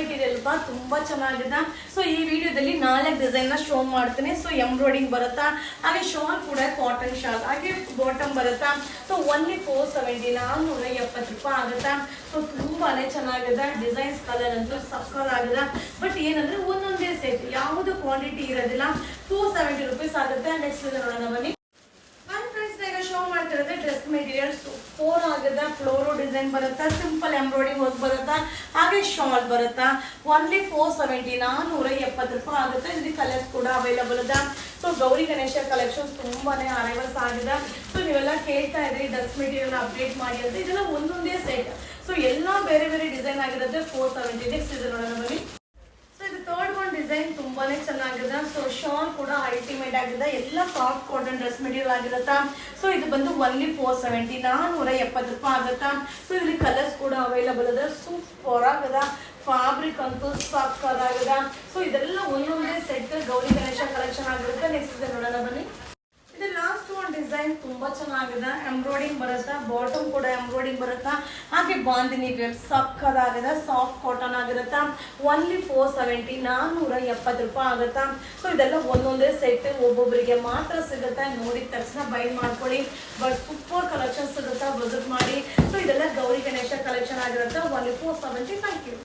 Material ತುಂಬಾ ಚೆನ್ನಾಗಿದೆ. So ಈ ವಿಡಿಯೋದಲ್ಲಿ 4 ಡಿಸೈನ್ ನ ಶೋ ಮಾಡ್ತೀನಿ. ಸೊ ಎಂಬ್ರಾಯ್ಡಿಂಗ್ ಬರುತ್ತಾ, ಹಾಗೆ ಶಾಲ್ ಕೂಡ ಕಾಟನ್ ಶಾಲ್, ಹಾಗೆ ಬಾಟಮ್ ಬರುತ್ತಾ. ಸೊ ಓನ್ಲಿ 470 470 ರೂಪಾಯಿ ಆಗುತ್ತಾ. ಸೊ ತುಂಬಾನೇ ಚೆನ್ನಾಗಿದೆ. ಡಿಸೈನ್ಸ್ ಕಲರ್ ಅಂತೂ ಸಕ್ಕತ್ತಾಗಿದೆ. ಬಟ್ ಏನಂದ್ರೆ ಒಂದೊಂದೇ ಸೆಟ್, ಯಾವುದು ಕ್ವಾಂಟಿಟಿ ಇರೋದಿಲ್ಲ. 270 ರುಪೀಸ್ ಆಗುತ್ತೆ. ನೆಕ್ಸ್ಟ್ ನೋಡೋಣ ಬನ್ನಿ. ಶೋ ಮಾಡ್ತಿರೋದು ಡ್ರೆಸ್ ಮೆಟೀರಿಯಲ್ಸ್ 4 ಆಗಿದೆ. ಫ್ಲೋರೋ ಡಿಸೈನ್ ಬರುತ್ತಾ, ಸಿಂಪಲ್ ಎಂಬ್ರಾಯ್ಡಿಂಗ್ ವರ್ಕ್ ಬರುತ್ತಾ, ಹಾಗೆ ಶಾಲ್ ಬರುತ್ತಾ. ಓನ್ಲಿ 470 470 ರೂಪಾಯಿ ಆಗುತ್ತೆ. ಇಲ್ಲಿ ಕಲರ್ಸ್ ಕೂಡ ಅವೈಲಬಲ್ ಇದೆ. ಸೊ ಗೌರಿ ಗಣೇಶ ಕಲೆಕ್ಷನ್ಸ್ ತುಂಬಾನೇ ಅರೈವಲ್ಸ್ ಆಗಿದೆ. ಸೊ ನೀವೆಲ್ಲ ಕೇಳ್ತಾ ಇದ್ರಿ ಡ್ರೆಸ್ ಮೆಟೀರಿಯಲ್ ಅಪ್ಡೇಟ್ ಮಾಡಿ ಅಂತ. ಇದೆಲ್ಲ ಒಂದೊಂದೇ ಸೆಟ್. ಸೊ ಎಲ್ಲ ಬೇರೆ ಬೇರೆ ಡಿಸೈನ್ ಆಗಿರುತ್ತೆ. 470. ನೆಕ್ಸ್ಟ್ ಇದು ನೋಡೋಣ ಬನ್ನಿ. ಇದು ಥರ್ಡ್ ಒನ್ ಡಿಸೈನ್ ತುಂಬಾನೇ ಚೆನ್ನಾಗಿದೆ. ಸೊ ಶಾಲ್ ಕೂಡ ಅಲ್ಟಿಮೇಟ್ ಆಗಿದೆ. ಎಲ್ಲ ಸಾಫ್ಟ್ ಕಾಟನ್ ಡ್ರೆಸ್ ಮೆಟೀರಿಯಲ್ ಆಗಿರುತ್ತಾ. ಸೊ ಇದು ಬಂದು ಓನ್ಲಿ 470 470 ರೂಪಾಯಿ ಆಗುತ್ತಾ. ಸೊ ಇಲ್ಲಿ ಕಲರ್ಸ್ ಕೂಡ ಅವೈಲಬಲ್ ಇದೆ. ಸೂಪರ್ ಆಗಿದೆ. ಫ್ಯಾಬ್ರಿಕ್ ಅಂತೂ ಸಕ್ಕತ್ತಾಗಿದೆ. ಸೊ ಇದೆಲ್ಲ ಒಂದೊಂದೇ ಸೆಟ್ ಗೌರಿ ಗಣೇಶ ಕಲೆಕ್ಷನ್ ಆಗಿರುತ್ತೆ. ನೆಕ್ಸ್ಟ್ ಇದೆ ನೋಡೋಣ ಬನ್ನಿ. ಇದು ಲಾಸ್ಟ್ ಒನ್ ಡಿಸೈನ್ ತುಂಬಾ ಚೆನ್ನಾಗಿದೆ. ಎಂಬ್ರಾಯ್ಡಿಂಗ್ ಬರುತ್ತಾ, ಬಾಟಮ್ ಕೂಡ ಎಂಬ್ರಾಯ್ಡಿಂಗ್ ಬರುತ್ತಾ, ಹಾಗೆ ಬಾಂದಿನಿ ವೇರ್ ಸಕ್ಕದಾಗಿದೆ. ಸಾಫ್ಟ್ ಕಾಟನ್ ಆಗಿರುತ್ತಾ. ಓನ್ಲಿ 470 470 ರೂಪಾಯಿ ಆಗುತ್ತಾ. ಸೊ ಇದೆಲ್ಲ ಒಂದೊಂದೇ ಸೆಟ್, ಒಬ್ಬೊಬ್ಬರಿಗೆ ಮಾತ್ರ ಸಿಗುತ್ತೆ. ನೋಡಿದ ತಕ್ಷಣ ಬೈ ಮಾಡ್ಕೊಳ್ಳಿ. ಬಟ್ ಸೂಪರ್ ಕಲೆಕ್ಷನ್ ಸಿಗುತ್ತಾ, ವಿಸಿಟ್ ಮಾಡಿ. ಸೊ ಇದೆಲ್ಲ ಗೌರಿ ಗಣೇಶ ಕಲೆಕ್ಷನ್ ಆಗಿರುತ್ತೆ. ಓನ್ಲಿ 470. Thank you.